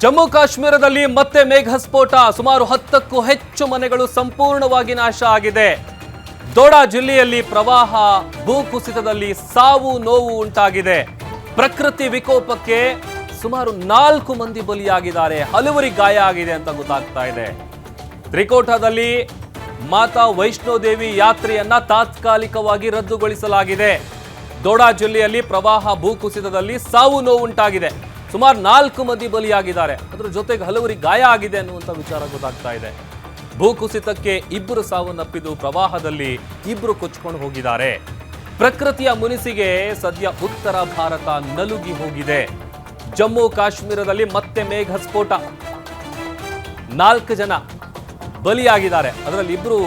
ಜಮ್ಮು ಕಾಶ್ಮೀರದಲ್ಲಿ ಮತ್ತೆ ಮೇಘಸ್ಫೋಟ. ಸುಮಾರು 10ಕ್ಕೂ ಹೆಚ್ಚು ಮನೆಗಳು ಸಂಪೂರ್ಣವಾಗಿ ನಾಶ ಆಗಿದೆ. ದೋಡಾ ಜಿಲ್ಲೆಯಲ್ಲಿ ಪ್ರವಾಹ, ಭೂಕುಸಿತದಲ್ಲಿ ಸಾವು ನೋವು ಉಂಟಾಗಿದೆ. ಪ್ರಕೃತಿ ವಿಕೋಪಕ್ಕೆ ಸುಮಾರು 4 ಮಂದಿ ಬಲಿಯಾಗಿದ್ದಾರೆ, ಹಲವರಿಗೆ ಗಾಯ ಆಗಿದೆ ಅಂತ ಗೊತ್ತಾಗ್ತಾ ಇದೆ. ತ್ರಿಕೋಟಾದಲ್ಲಿ ಮಾತಾ ವೈಷ್ಣೋದೇವಿ ಯಾತ್ರೆಯನ್ನ ತಾತ್ಕಾಲಿಕವಾಗಿ ರದ್ದುಗೊಳಿಸಲಾಗಿದೆ. ದೋಡಾ ಜಿಲ್ಲೆಯಲ್ಲಿ ಪ್ರವಾಹ, ಭೂಕುಸಿತದಲ್ಲಿ ಸಾವು ನೋವು ಉಂಟಾಗಿದೆ. ಸುಮಾರು 4 ಮಂದಿ ಬಲಿಯಾಗಿದ್ದಾರೆ. ಅದರ ಜೊತೆಗೆ ಹಲವರಿಗೆ ಗಾಯ ಆಗಿದೆ ಅನ್ನುವಂಥ ವಿಚಾರ ಗೊತ್ತಾಗ್ತಾ ಇದೆ. ಭೂಕುಸಿತಕ್ಕೆ 2 ಸಾವನ್ನಪ್ಪಿದ್ದು, ಪ್ರವಾಹದಲ್ಲಿ 2 ಕೊಚ್ಕೊಂಡು ಹೋಗಿದ್ದಾರೆ. ಪ್ರಕೃತಿಯ ಮುನಿಸಿಗೆ ಸದ್ಯ ಉತ್ತರ ಭಾರತ ನಲುಗಿ ಹೋಗಿದೆ. ಜಮ್ಮು ಕಾಶ್ಮೀರದಲ್ಲಿ ಮತ್ತೆ ಮೇಘಸ್ಫೋಟ, 4 ಜನ ಬಲಿಯಾಗಿದ್ದಾರೆ. ಅದರಲ್ಲಿ 2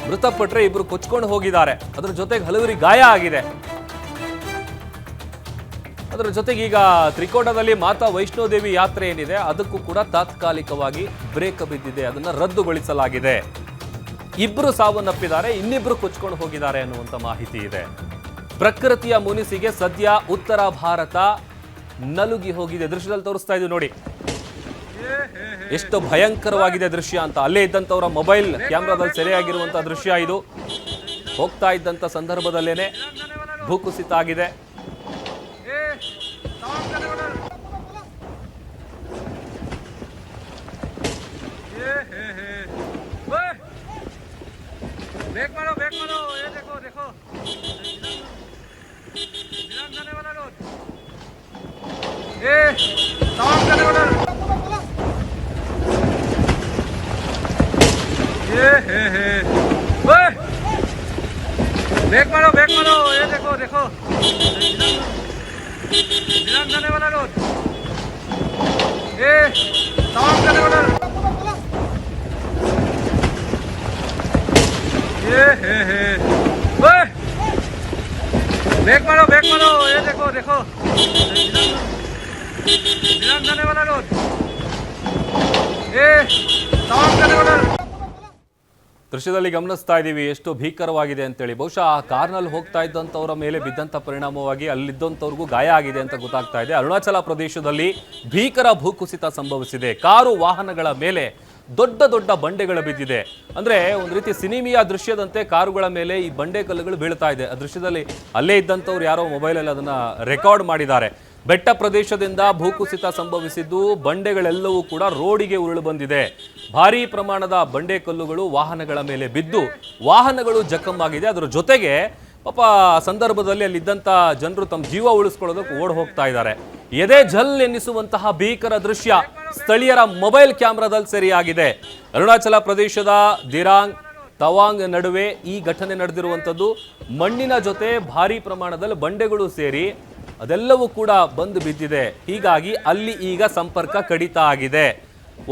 ಮೃತಪಟ್ಟರೆ, 2 ಕೊಚ್ಕೊಂಡು ಹೋಗಿದ್ದಾರೆ. ಅದರ ಜೊತೆಗೆ ಹಲವರಿಗೆ ಗಾಯ ಆಗಿದೆ. ಅದರ ಜೊತೆಗೆ ಈಗ ತ್ರಿಕೋಟದಲ್ಲಿ ಮಾತಾ ವೈಷ್ಣೋದೇವಿ ಯಾತ್ರೆ ಏನಿದೆ ಅದಕ್ಕೂ ಕೂಡ ತಾತ್ಕಾಲಿಕವಾಗಿ ಬ್ರೇಕ್ ಬಿದ್ದಿದೆ, ಅದನ್ನು ರದ್ದುಗೊಳಿಸಲಾಗಿದೆ. 2 ಸಾವನ್ನಪ್ಪಿದ್ದಾರೆ, 2 ಕೊಚ್ಕೊಂಡು ಹೋಗಿದ್ದಾರೆ ಅನ್ನುವಂಥ ಮಾಹಿತಿ ಇದೆ. ಪ್ರಕೃತಿಯ ಮುನಿಸಿಗೆ ಸದ್ಯ ಉತ್ತರ ಭಾರತ ನಲುಗಿ ಹೋಗಿದೆ. ದೃಶ್ಯದಲ್ಲಿ ತೋರಿಸ್ತಾ ಇದ್ದೀವಿ ನೋಡಿ, ಎಷ್ಟು ಭಯಂಕರವಾಗಿದೆ ದೃಶ್ಯ ಅಂತ. ಅಲ್ಲೇ ಇದ್ದಂಥವರ ಮೊಬೈಲ್ ಕ್ಯಾಮ್ರಾದಲ್ಲಿ ಸೆರೆಯಾಗಿರುವಂಥ ದೃಶ್ಯ ಇದು. ಹೋಗ್ತಾ ಇದ್ದಂಥ ಸಂದರ್ಭದಲ್ಲೇನೆ ಭೂಕುಸಿತ ಆಗಿದೆ. ब्रेक मारो ये देखो देखो जाने वाला रोड ये साउंड करने वाला ये ओए ब्रेक मारो ये देखो देखो जाने वाला रोड ये साउंड करने वाला ब्रेक मारो ये देखो देखो जाने वाला रोड ये साउंड करने वाला. ದೃಶ್ಯದಲ್ಲಿ ಗಮನಿಸ್ತಾ ಇದ್ದೀವಿ ಎಷ್ಟು ಭೀಕರವಾಗಿದೆ ಅಂತೇಳಿ. ಬಹುಶಃ ಆ ಕಾರ್ನಲ್ಲಿ ಹೋಗ್ತಾ ಇದ್ದಂಥವರ ಮೇಲೆ ಬಿದ್ದಂಥ ಪರಿಣಾಮವಾಗಿ ಅಲ್ಲಿದ್ದಂಥವ್ರಿಗೂ ಗಾಯ ಆಗಿದೆ ಅಂತ ಗೊತ್ತಾಗ್ತಾ ಇದೆ. ಅರುಣಾಚಲ ಪ್ರದೇಶದಲ್ಲಿ ಭೀಕರ ಭೂಕುಸಿತ ಸಂಭವಿಸಿದೆ. ಕಾರು ವಾಹನಗಳ ಮೇಲೆ ದೊಡ್ಡ ದೊಡ್ಡ ಬಂಡೆಗಳು ಬಿದ್ದಿದೆ. ಅಂದ್ರೆ ಒಂದು ರೀತಿ ಸಿನಿಮಿಯಾ ದೃಶ್ಯದಂತೆ ಕಾರುಗಳ ಮೇಲೆ ಈ ಬಂಡೆ ಕಲ್ಲುಗಳು ಬೀಳ್ತಾ ಇದೆ. ಆ ದೃಶ್ಯದಲ್ಲಿ ಅಲ್ಲೇ ಇದ್ದಂಥವ್ರು ಯಾರೋ ಮೊಬೈಲಲ್ಲಿ ಅದನ್ನ ರೆಕಾರ್ಡ್ ಮಾಡಿದ್ದಾರೆ. ಬೆಟ್ಟ ಪ್ರದೇಶದಿಂದ ಭೂಕುಸಿತ ಸಂಭವಿಸಿದ್ದು, ಬಂಡೆಗಳೆಲ್ಲವೂ ಕೂಡ ರೋಡಿಗೆ ಉರುಳು ಬಂದಿದೆ. ಭಾರೀ ಪ್ರಮಾಣದ ಬಂಡೆ ಕಲ್ಲುಗಳು ವಾಹನಗಳ ಮೇಲೆ ಬಿದ್ದು ವಾಹನಗಳು ಜಖಮ್ಮಾಗಿದೆ. ಅದರ ಜೊತೆಗೆ ಪಾಪ ಸಂದರ್ಭದಲ್ಲಿ ಅಲ್ಲಿದ್ದಂಥ ಜನರು ತಮ್ಮ ಜೀವ ಉಳಿಸ್ಕೊಳ್ಳೋದಕ್ಕೆ ಓಡ್ ಹೋಗ್ತಾ ಇದ್ದಾರೆ. ಎದೆ ಝಲ್ ಎನ್ನಿಸುವಂತಹ ಭೀಕರ ದೃಶ್ಯ ಸ್ಥಳೀಯರ ಮೊಬೈಲ್ ಕ್ಯಾಮ್ರಾದಲ್ಲಿ ಸೆರೆಯಾಗಿದೆ. ಅರುಣಾಚಲ ಪ್ರದೇಶದ ದಿರಾಂಗ್ ತವಾಂಗ್ ನಡುವೆ ಈ ಘಟನೆ ನಡೆದಿರುವಂಥದ್ದು. ಮಣ್ಣಿನ ಜೊತೆ ಭಾರೀ ಪ್ರಮಾಣದಲ್ಲಿ ಬಂಡೆಗಳು ಸೇರಿ ಅದೆಲ್ಲವೂ ಕೂಡ ಬಂದು ಬಿದ್ದಿದೆ. ಹೀಗಾಗಿ ಅಲ್ಲಿ ಈಗ ಸಂಪರ್ಕ ಕಡಿತ ಆಗಿದೆ.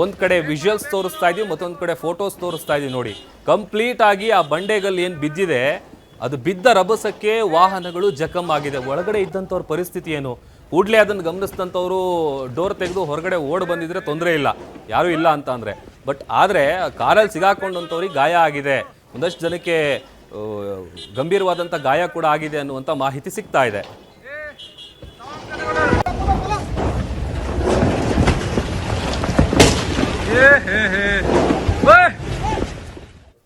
ಒಂದ್ ಕಡೆ ವಿಜುವಲ್ಸ್ ತೋರಿಸ್ತಾ ಇದೀವಿ, ಮತ್ತೊಂದು ಕಡೆ ಫೋಟೋಸ್ ತೋರಿಸ್ತಾ ಇದೀವಿ ನೋಡಿ. ಕಂಪ್ಲೀಟ್ ಆಗಿ ಆ ಬಂಡೆಗಲ್ಲಿ ಏನು ಬಿದ್ದಿದೆ, ಅದು ಬಿದ್ದ ರಭಸಕ್ಕೆ ವಾಹನಗಳು ಜಖಮ್ ಆಗಿದೆ. ಒಳಗಡೆ ಇದ್ದಂಥವ್ರ ಪರಿಸ್ಥಿತಿ ಏನು? ಕೂಡಲೇ ಅದನ್ನು ಗಮನಿಸಿದಂಥವ್ರು ಡೋರ್ ತೆಗೆದು ಹೊರಗಡೆ ಓಡ್ ಬಂದಿದ್ರೆ ತೊಂದರೆ ಇಲ್ಲ, ಯಾರೂ ಇಲ್ಲ ಅಂತ ಅಂದರೆ. ಬಟ್ ಆದರೆ ಕಾರಲ್ಲಿ ಸಿಗಾಕೊಂಡಂಥವ್ರಿಗೆ ಗಾಯ ಆಗಿದೆ. ಒಂದಷ್ಟು ಜನಕ್ಕೆ ಗಂಭೀರವಾದಂಥ ಗಾಯ ಕೂಡ ಆಗಿದೆ ಅನ್ನುವಂಥ ಮಾಹಿತಿ ಸಿಗ್ತಾ ಇದೆ.